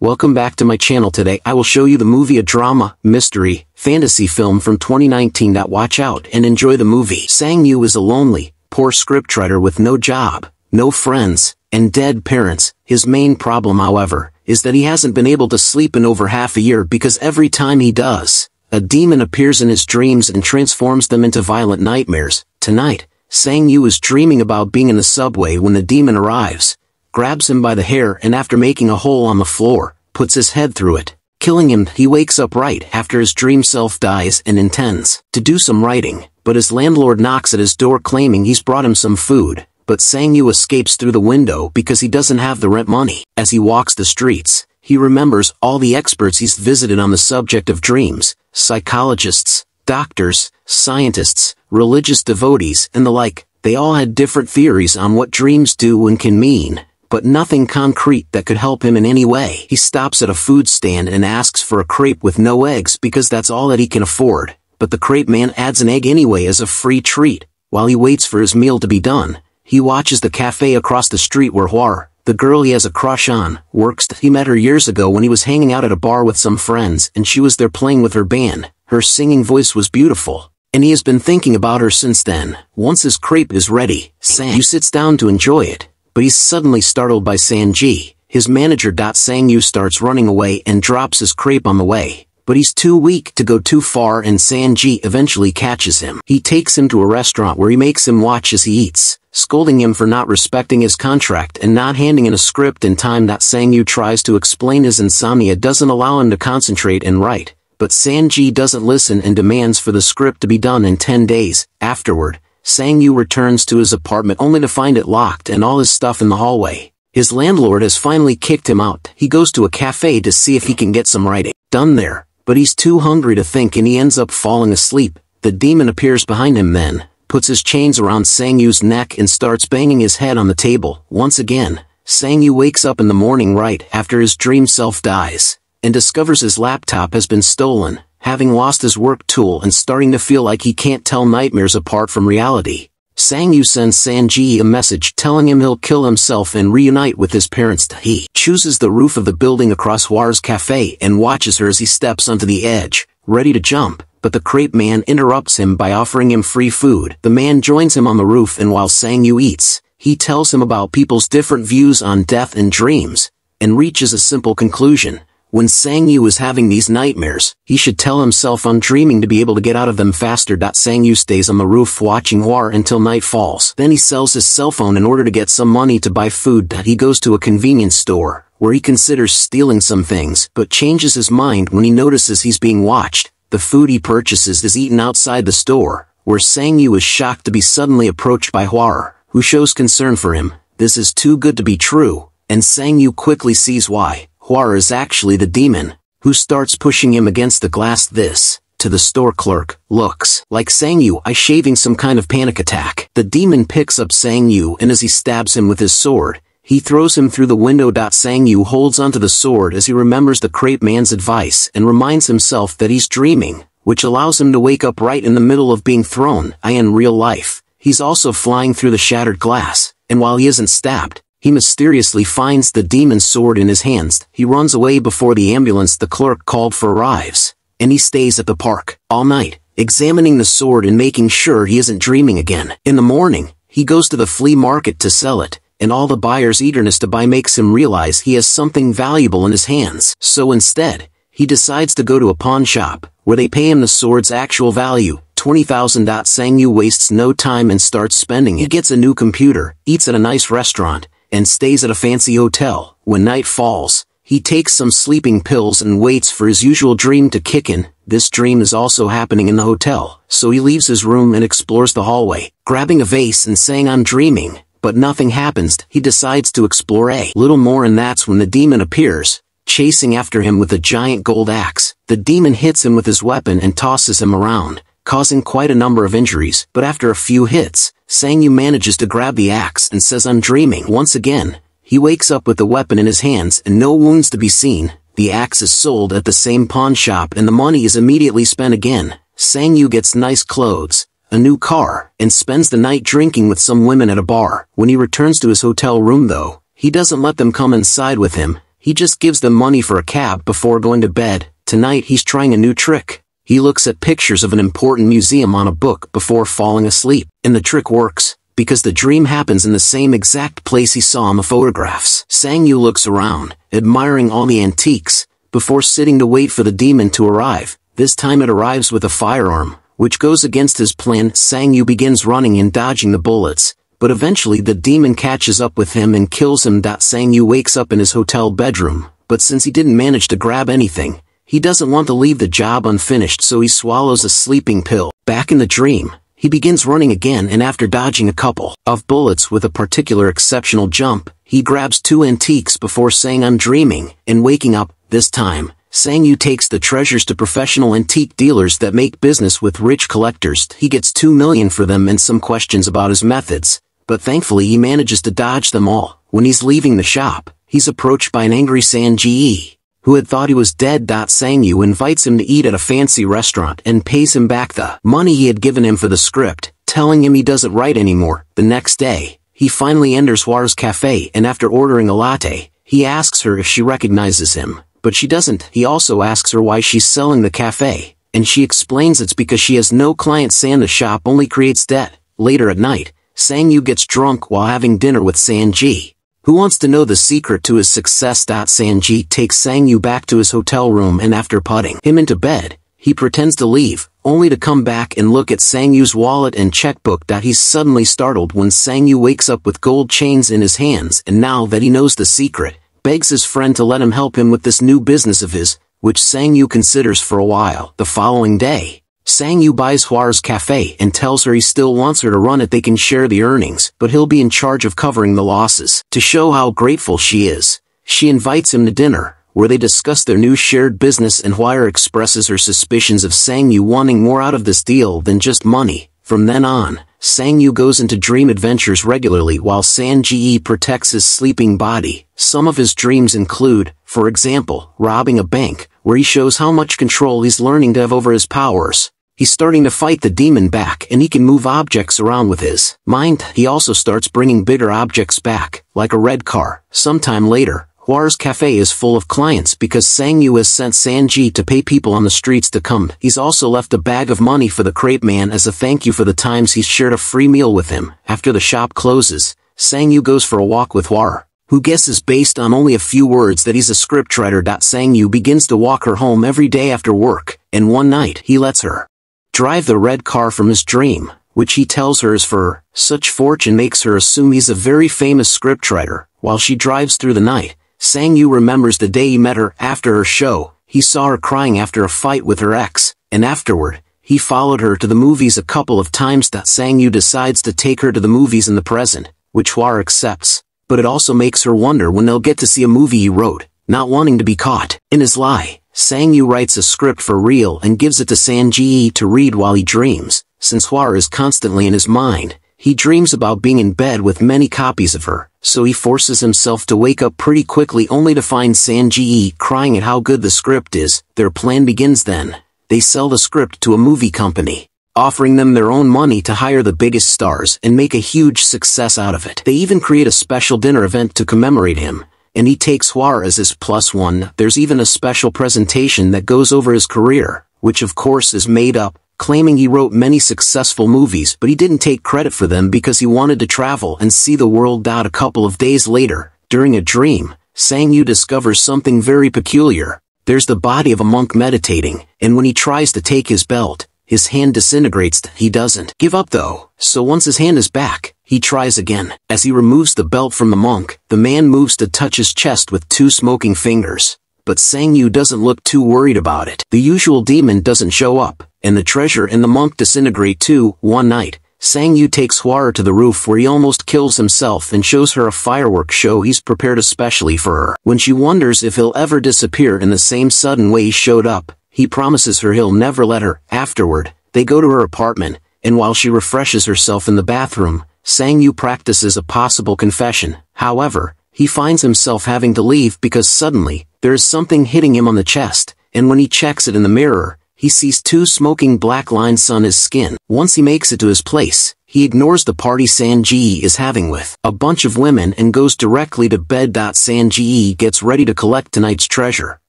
Welcome back to my channel. Today I will show you the movie, a drama, mystery, fantasy film from 2019. Watch out and enjoy the movie. Sang Yu is a lonely, poor scriptwriter with no job, no friends, and dead parents. His main problem, however, is that he hasn't been able to sleep in over half a year because every time he does, a demon appears in his dreams and transforms them into violent nightmares. Tonight, Sang Yu is dreaming about being in the subway when the demon arrives, grabs him by the hair, and after making a hole on the floor, puts his head through it, killing him. He wakes up right after his dream self dies and intends to do some writing, but his landlord knocks at his door claiming he's brought him some food, but Sang Yu escapes through the window because he doesn't have the rent money. As he walks the streets, he remembers all the experts he's visited on the subject of dreams: psychologists, doctors, scientists, religious devotees, and the like. They all had different theories on what dreams do and can mean, but nothing concrete that could help him in any way. He stops at a food stand and asks for a crepe with no eggs because that's all that he can afford, but the crepe man adds an egg anyway as a free treat. While he waits for his meal to be done, he watches the cafe across the street where Hua, the girl he has a crush on, works. He met her years ago when he was hanging out at a bar with some friends, and she was there playing with her band. Her singing voice was beautiful, and he has been thinking about her since then. Once his crepe is ready, Sang Yu sits down to enjoy it, but he's suddenly startled by Sanji, his manager. Sang Yu starts running away and drops his crepe on the way, but he's too weak to go too far, and Sanji eventually catches him. He takes him to a restaurant where he makes him watch as he eats, scolding him for not respecting his contract and not handing in a script in time. Sang Yu tries to explain his insomnia doesn't allow him to concentrate and write, but Sanji doesn't listen and demands for the script to be done in 10 days. Afterward, Sang Yu returns to his apartment only to find it locked and all his stuff in the hallway. His landlord has finally kicked him out. He goes to a cafe to see if he can get some writing done there, but he's too hungry to think and he ends up falling asleep. The demon appears behind him then, puts his chains around Sang Yu's neck and starts banging his head on the table. Once again, Sang Yu wakes up in the morning right after his dream self dies, and discovers his laptop has been stolen, having lost his work tool and starting to feel like he can't tell nightmares apart from reality. Sang Yu sends Sanji a message telling him he'll kill himself and reunite with his parents. He chooses the roof of the building across Hua's cafe and watches her as he steps onto the edge, ready to jump, but the crepe man interrupts him by offering him free food. The man joins him on the roof, and while Sang Yu eats, he tells him about people's different views on death and dreams, and reaches a simple conclusion. When Sang Yu is having these nightmares, he should tell himself I'm dreaming to be able to get out of them faster. Sang Yu stays on the roof watching Hua until night falls. Then he sells his cell phone in order to get some money to buy food. He goes to a convenience store, where he considers stealing some things, but changes his mind when he notices he's being watched. The food he purchases is eaten outside the store, where Sang Yu is shocked to be suddenly approached by Hua, who shows concern for him. This is too good to be true, and Sang Yu quickly sees why. Hua is actually the demon, who starts pushing him against the glass. This, to the store clerk, looks like Sang Yu is shaving some kind of panic attack. The demon picks up Sang Yu, and as he stabs him with his sword, he throws him through the window. Sang Yu holds onto the sword as he remembers the crepe man's advice and reminds himself that he's dreaming, which allows him to wake up right in the middle of being thrown. In real life, he's also flying through the shattered glass, and while he isn't stabbed, he mysteriously finds the demon's sword in his hands. He runs away before the ambulance the clerk called for arrives, and he stays at the park all night, examining the sword and making sure he isn't dreaming again. In the morning, he goes to the flea market to sell it, and all the buyers' eagerness to buy makes him realize he has something valuable in his hands. So instead, he decides to go to a pawn shop, where they pay him the sword's actual value, 20,000. Sang Yu wastes no time and starts spending it. He gets a new computer, eats at a nice restaurant, and stays at a fancy hotel. When night falls, he takes some sleeping pills and waits for his usual dream to kick in. This dream is also happening in the hotel, so he leaves his room and explores the hallway, grabbing a vase and saying I'm dreaming, but nothing happens. He decides to explore a little more, and that's when the demon appears, chasing after him with a giant gold axe. The demon hits him with his weapon and tosses him around, causing quite a number of injuries, but after a few hits, Sang Yu manages to grab the axe and says I'm dreaming. Once again, he wakes up with the weapon in his hands and no wounds to be seen. The axe is sold at the same pawn shop and the money is immediately spent again. Sang Yu gets nice clothes, a new car, and spends the night drinking with some women at a bar. When he returns to his hotel room though, he doesn't let them come inside with him. He just gives them money for a cab before going to bed. Tonight he's trying a new trick. He looks at pictures of an important museum on a book before falling asleep. And the trick works, because the dream happens in the same exact place he saw in the photographs. Sang-yu looks around, admiring all the antiques, before sitting to wait for the demon to arrive. This time it arrives with a firearm, which goes against his plan. Sang-yu begins running and dodging the bullets, but eventually the demon catches up with him and kills him. Sang-yu wakes up in his hotel bedroom, but since he didn't manage to grab anything, he doesn't want to leave the job unfinished, so he swallows a sleeping pill. Back in the dream, he begins running again, and after dodging a couple of bullets with a particular exceptional jump, he grabs 2 antiques before saying I'm dreaming, and waking up. This time, Sang-yu takes the treasures to professional antique dealers that make business with rich collectors. He gets 2 million for them and some questions about his methods, but thankfully he manages to dodge them all. When he's leaving the shop, he's approached by an angry Sang-ji, who had thought he was dead. Sang-yu invites him to eat at a fancy restaurant and pays him back the money he had given him for the script, telling him he doesn't write anymore. The next day, he finally enters Hwa's cafe, and after ordering a latte, he asks her if she recognizes him, but she doesn't. He also asks her why she's selling the cafe, and she explains it's because she has no clients and the shop only creates debt. Later at night, Sang-yu gets drunk while having dinner with Sang-ji, who wants to know the secret to his success. Sang-ji takes Sang-yu back to his hotel room, and after putting him into bed, he pretends to leave, only to come back and look at Sang-yu's wallet and checkbook. He's suddenly startled when Sang-yu wakes up with gold chains in his hands, and now that he knows the secret, begs his friend to let him help him with this new business of his, which Sang-yu considers for a while. The following day, Sang-yu buys Hwa's cafe and tells her he still wants her to run it. They can share the earnings, but he'll be in charge of covering the losses. To show how grateful she is, she invites him to dinner, where they discuss their new shared business, and Hwa expresses her suspicions of Sang-yu wanting more out of this deal than just money. From then on, Sang-yu goes into dream adventures regularly while Sang-ji protects his sleeping body. Some of his dreams include, for example, robbing a bank, where he shows how much control he's learning to have over his powers. He's starting to fight the demon back, and he can move objects around with his mind. He also starts bringing bigger objects back, like a red car. Sometime later, Hwa's cafe is full of clients because Sang-yu has sent Sang-ji to pay people on the streets to come. He's also left a bag of money for the crepe man as a thank you for the times he's shared a free meal with him. After the shop closes, Sang-yu goes for a walk with Hwa, who guesses based on only a few words that he's a scriptwriter. Sang-yu begins to walk her home every day after work, and one night he lets her drive the red car from his dream, which he tells her is for her. Such fortune makes her assume he's a very famous scriptwriter. While she drives through the night, Sang-yu remembers the day he met her. After her show, he saw her crying after a fight with her ex, and afterward, he followed her to the movies a couple of times. Sang-yu decides to take her to the movies in the present, which Hwa accepts, but it also makes her wonder when they'll get to see a movie he wrote. Not wanting to be caught in his lie, Sang-yu writes a script for real and gives it to Sang-ji to read while he dreams. Since Hwa is constantly in his mind, he dreams about being in bed with many copies of her, so he forces himself to wake up pretty quickly only to find Sang-ji crying at how good the script is. Their plan begins then. They sell the script to a movie company, offering them their own money to hire the biggest stars and make a huge success out of it. They even create a special dinner event to commemorate him, and he takes Hwa as his +1. There's even a special presentation that goes over his career, which of course is made up, claiming he wrote many successful movies but he didn't take credit for them because he wanted to travel and see the world. A couple of days later, during a dream, Sang-yu discovers something very peculiar. There's the body of a monk meditating, and when he tries to take his belt, his hand disintegrates. He doesn't give up though, so once his hand is back, he tries again. As he removes the belt from the monk, the man moves to touch his chest with 2 smoking fingers. But Sang-yu doesn't look too worried about it. The usual demon doesn't show up, and the treasure and the monk disintegrate too. One night, Sang-yu takes Hwa to the roof where he almost kills himself and shows her a fireworks show he's prepared especially for her. When she wonders if he'll ever disappear in the same sudden way he showed up, he promises her he'll never let her. Afterward, they go to her apartment, and while she refreshes herself in the bathroom, Sang-yu practices a possible confession. However, he finds himself having to leave because suddenly, there is something hitting him on the chest, and when he checks it in the mirror, he sees 2 smoking black lines on his skin. Once he makes it to his place, He ignores the party Sang-ji is having with a bunch of women and goes directly to bed. Sang-ji gets ready to collect tonight's treasure,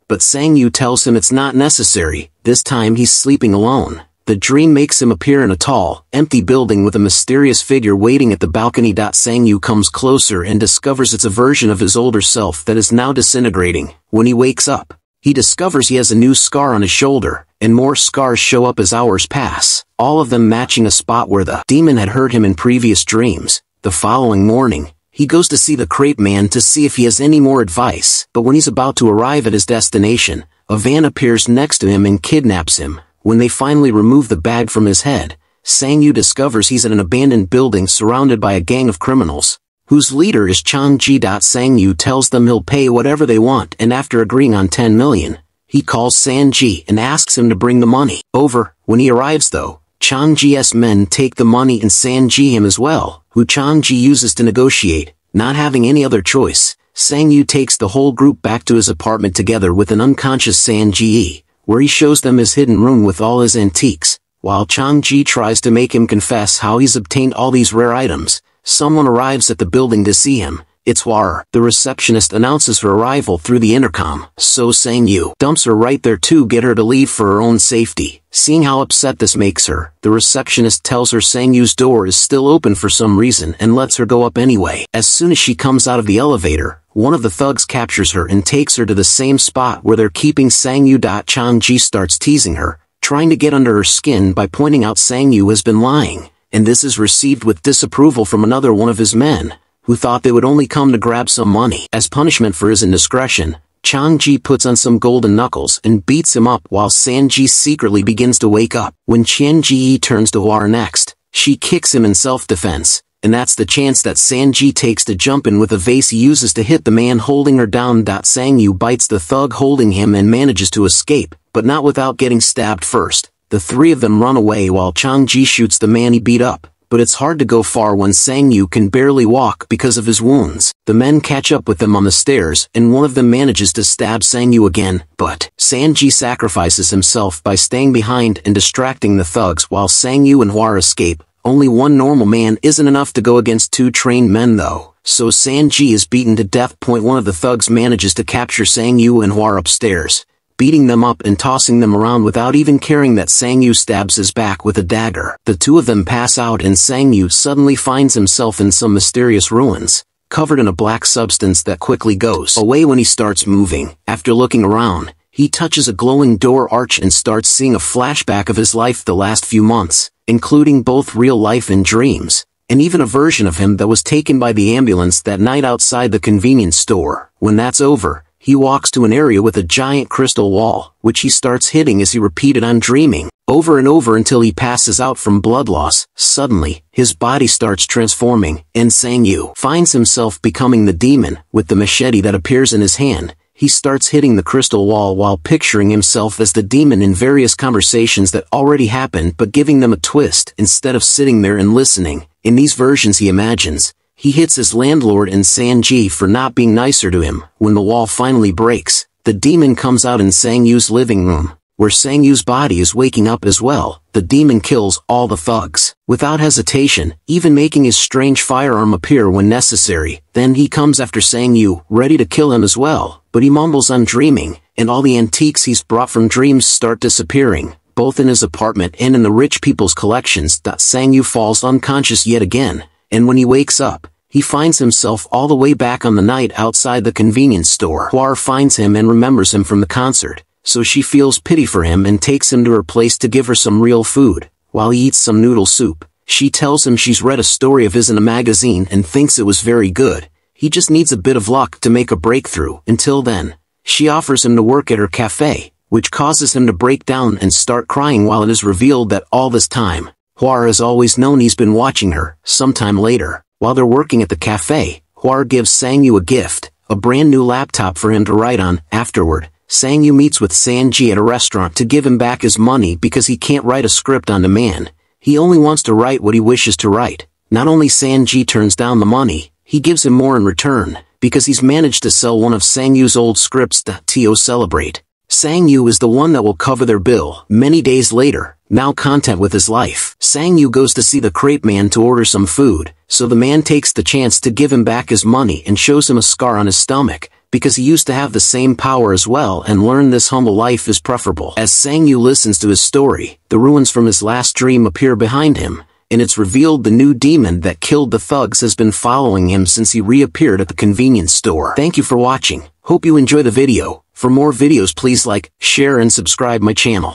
but Sang-yu tells him it's not necessary. This time he's sleeping alone. The dream makes him appear in a tall, empty building with a mysterious figure waiting at the balcony. Sang-yu comes closer and discovers it's a version of his older self that is now disintegrating. When he wakes up, he discovers he has a new scar on his shoulder, and more scars show up as hours pass, all of them matching a spot where the demon had hurt him in previous dreams. The following morning, he goes to see the crepe man to see if he has any more advice, but when he's about to arrive at his destination, a van appears next to him and kidnaps him. When they finally remove the bag from his head, Sang-yu discovers he's in an abandoned building surrounded by a gang of criminals, whose leader is Chang-ji. Sang-yu tells them he'll pay whatever they want, and after agreeing on 10 million, he calls Sang-ji and asks him to bring the money over. When he arrives though, Chang-ji's men take the money and Sang-ji him as well, who Chang-ji uses to negotiate. Not having any other choice, Sang-yu takes the whole group back to his apartment together with an unconscious Sang-ji, where he shows them his hidden room with all his antiques. While Chang-ji tries to make him confess how he's obtained all these rare items, someone arrives at the building to see him. It's Hua. The receptionist announces her arrival through the intercom, so Sang-yu dumps her right there to get her to leave for her own safety. Seeing how upset this makes her, the receptionist tells her Sang-yu's door is still open for some reason and lets her go up anyway. As soon as she comes out of the elevator, one of the thugs captures her and takes her to the same spot where they're keeping Sang-yu. Chang-ji starts teasing her, trying to get under her skin by pointing out Sang-yu has been lying, and this is received with disapproval from another one of his men, who thought they would only come to grab some money. As punishment for his indiscretion, Chang-ji puts on some golden knuckles and beats him up while Sang-ji secretly begins to wake up. When Qian-ji turns to Hua next, she kicks him in self-defense, and that's the chance that Sang-ji takes to jump in with a vase he uses to hit the man holding her down. Sang-yu bites the thug holding him and manages to escape, but not without getting stabbed first. The three of them run away while Chang-ji shoots the man he beat up, but it's hard to go far when Sang-yu can barely walk because of his wounds. The men catch up with them on the stairs and one of them manages to stab Sang-yu again, but Sang-ji sacrifices himself by staying behind and distracting the thugs while Sang-yu and Hua escape. Only one normal man isn't enough to go against two trained men though, so Sang-ji is beaten to death. One of the thugs manages to capture Sang-yu and Hua upstairs, beating them up and tossing them around without even caring that Sang-yu stabs his back with a dagger. The two of them pass out and Sang-yu suddenly finds himself in some mysterious ruins, covered in a black substance that quickly goes away when he starts moving. After looking around, he touches a glowing door arch and starts seeing a flashback of his life the last few months, including both real life and dreams, and even a version of him that was taken by the ambulance that night outside the convenience store. When that's over, he walks to an area with a giant crystal wall, which he starts hitting as he repeated "I'm dreaming" over and over until he passes out from blood loss. Suddenly, his body starts transforming, and Sang-yu finds himself becoming the demon. With the machete that appears in his hand, he starts hitting the crystal wall while picturing himself as the demon in various conversations that already happened but giving them a twist instead of sitting there and listening. In these versions he imagines, he hits his landlord and Sang-ji for not being nicer to him. When the wall finally breaks, the demon comes out in Sang-yu's living room, where Sang-yu's body is waking up as well. The demon kills all the thugs, without hesitation, even making his strange firearm appear when necessary. Then he comes after Sang-yu, ready to kill him as well, but he mumbles "I'm dreaming," and all the antiques he's brought from dreams start disappearing, both in his apartment and in the rich people's collections. Sang-yu falls unconscious yet again, and when he wakes up, he finds himself all the way back on the night outside the convenience store. Hua finds him and remembers him from the concert, so she feels pity for him and takes him to her place to give her some real food. While he eats some noodle soup, she tells him she's read a story of his in a magazine and thinks it was very good. He just needs a bit of luck to make a breakthrough. Until then, she offers him to work at her cafe, which causes him to break down and start crying while it is revealed that all this time, Hua has always known he's been watching her. Sometime later, while they're working at the cafe, Hua gives Sang-yu a gift, a brand new laptop for him to write on. Afterward, Sang-yu meets with Sang-ji at a restaurant to give him back his money because he can't write a script on demand. He only wants to write what he wishes to write. Not only Sang-ji turns down the money, he gives him more in return, because he's managed to sell one of Sang-yu's old scripts to celebrate. Sang-yu is the one that will cover their bill. Many days later, Now content with his life, Sang Yu goes to see the crepe man to order some food, so the man takes the chance to give him back his money and shows him a scar on his stomach, because he used to have the same power as well and learned this humble life is preferable. As Sang Yu listens to his story, the ruins from his last dream appear behind him, and it's revealed the new demon that killed the thugs has been following him since he reappeared at the convenience store. Thank you for watching. Hope you enjoy the video. For more videos please like, share and subscribe my channel.